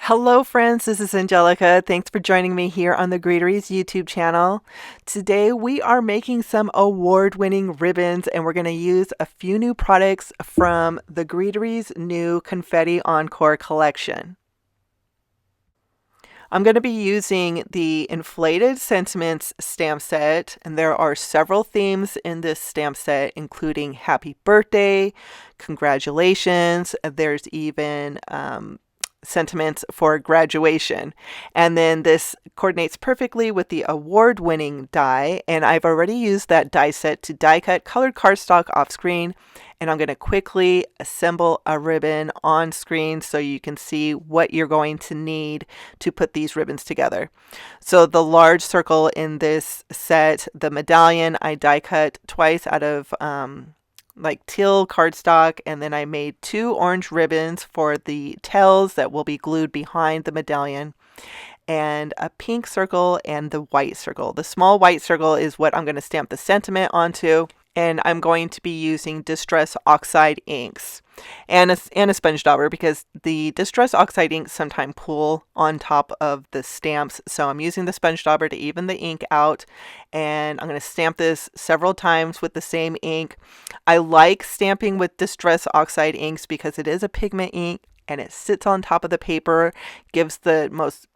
Hello, friends. This is Angelica. Thanks for joining me here on the Greeteries YouTube channel. Today, we are making some award-winning ribbons, and we're going to use a few new products from the Greeteries new Confetti Encore collection. I'm going to be using the Inflated Sentiments stamp set, and there are several themes in this stamp set, including Happy Birthday, Congratulations. There's even sentiments for graduation. And then this coordinates perfectly with the award-winning die, and I've already used that die set to die cut colored cardstock off screen, and I'm going to quickly assemble a ribbon on screen so you can see what you're going to need to put these ribbons together. So the large circle in this set, the medallion, I die cut twice out of like teal cardstock, and then I made two orange ribbons for the tails that will be glued behind the medallion, and a pink circle and the white circle. The small white circle is what I'm going to stamp the sentiment onto, and I'm going to be using Distress Oxide inks and a sponge dauber because the Distress Oxide inks sometimes pool on top of the stamps. So I'm using the sponge dauber to even the ink out, and I'm going to stamp this several times with the same ink. I like stamping with Distress Oxide inks because it is a pigment ink and it sits on top of the paper, gives the most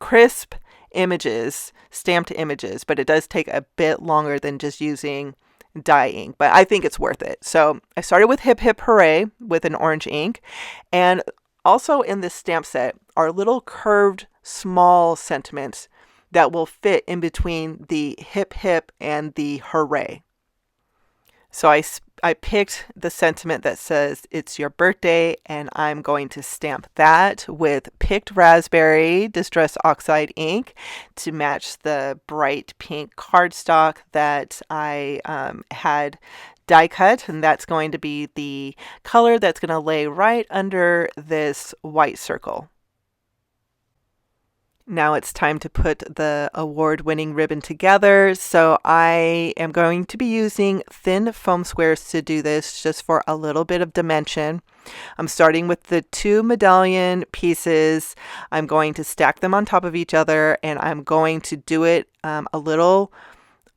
crisp images, stamped images, but it does take a bit longer than just using dye ink, but I think it's worth it. So I started with Hip Hip Hooray with an orange ink, and also in this stamp set are little curved small sentiments that will fit in between the hip hip and the hooray. So I picked the sentiment that says it's your birthday, and I'm going to stamp that with picked raspberry Distress Oxide ink to match the bright pink cardstock that I had die cut, and that's going to be the color that's going to lay right under this white circle. Now it's time to put the award-winning ribbon together. So I am going to be using thin foam squares to do this, just for a little bit of dimension. I'm starting with the two medallion pieces. I'm going to stack them on top of each other, and I'm going to do it a little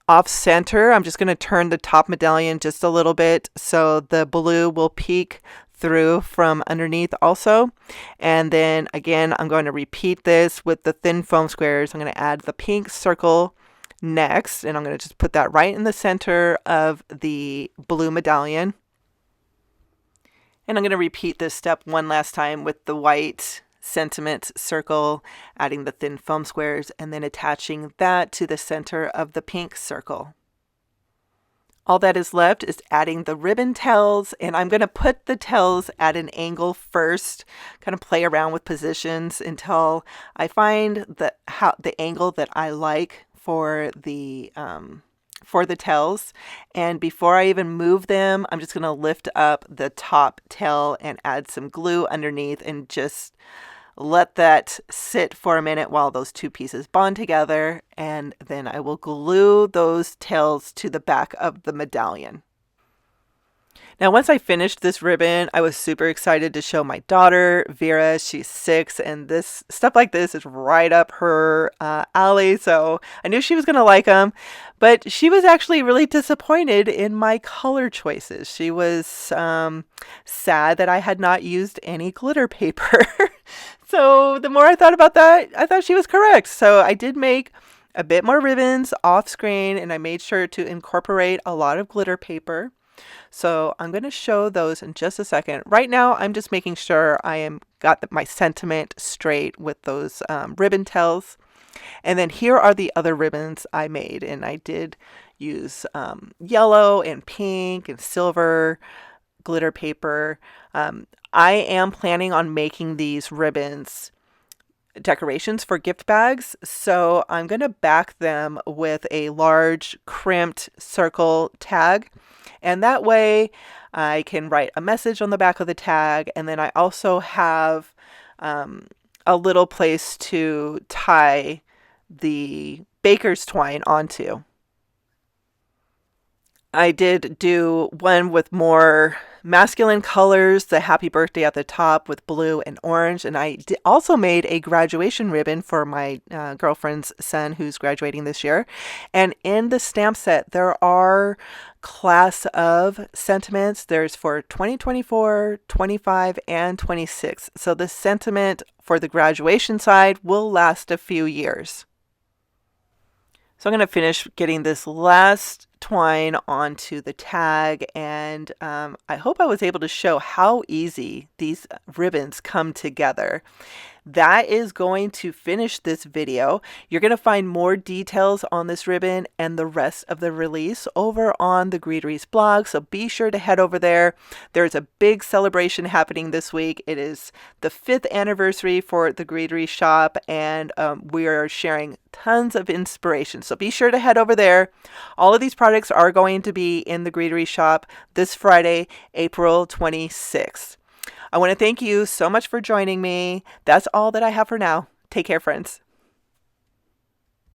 off center. I'm just going to turn the top medallion just a little bit so the blue will peek through from underneath also. And then again, I'm going to repeat this with the thin foam squares. I'm going to add the pink circle next, and I'm going to just put that right in the center of the blue medallion. And I'm going to repeat this step one last time with the white sentiment circle, adding the thin foam squares, and then attaching that to the center of the pink circle. All that is left is adding the ribbon tails, and I'm going to put the tails at an angle first, kind of play around with positions until I find the angle that I like for the tails. And before I even move them, I'm just going to lift up the top tail and add some glue underneath and just let that sit for a minute while those two pieces bond together, and then I will glue those tails to the back of the medallion. Now, once I finished this ribbon, I was super excited to show my daughter, Vera. She's 6, and this stuff like this is right up her alley, so I knew she was going to like them. But she was actually really disappointed in my color choices. She was sad that I had not used any glitter paper. So the more I thought about that, I thought she was correct. So I did make a bit more ribbons off screen, and I made sure to incorporate a lot of glitter paper. So I'm going to show those in just a second. Right now, I'm just making sure got my sentiment straight with those ribbon tails. And then here are the other ribbons I made, and I did use yellow and pink and silver glitter paper. I am planning on making these ribbons decorations for gift bags, so I'm going to back them with a large crimped circle tag, and that way I can write a message on the back of the tag, and then I also have a little place to tie the baker's twine onto. I did do one with more masculine colors, the happy birthday at the top with blue and orange. And I also made a graduation ribbon for my girlfriend's son who's graduating this year. And in the stamp set, there are class of sentiments. There's for 2024, 25, and 26. So the sentiment for the graduation side will last a few years. So I'm going to finish getting this last twine onto the tag, and I hope I was able to show how easy these ribbons come together. That is going to finish this video. You're going to find more details on this ribbon and the rest of the release over on the Greeteries blog, so be sure to head over there. There's a big celebration happening this week. It is the 5th anniversary for the Greeteries shop, and we are sharing tons of inspiration, so be sure to head over there. All of these products are going to be in the Greeteries shop this Friday, April 26th. I want to thank you so much for joining me. That's all that I have for now. Take care, friends.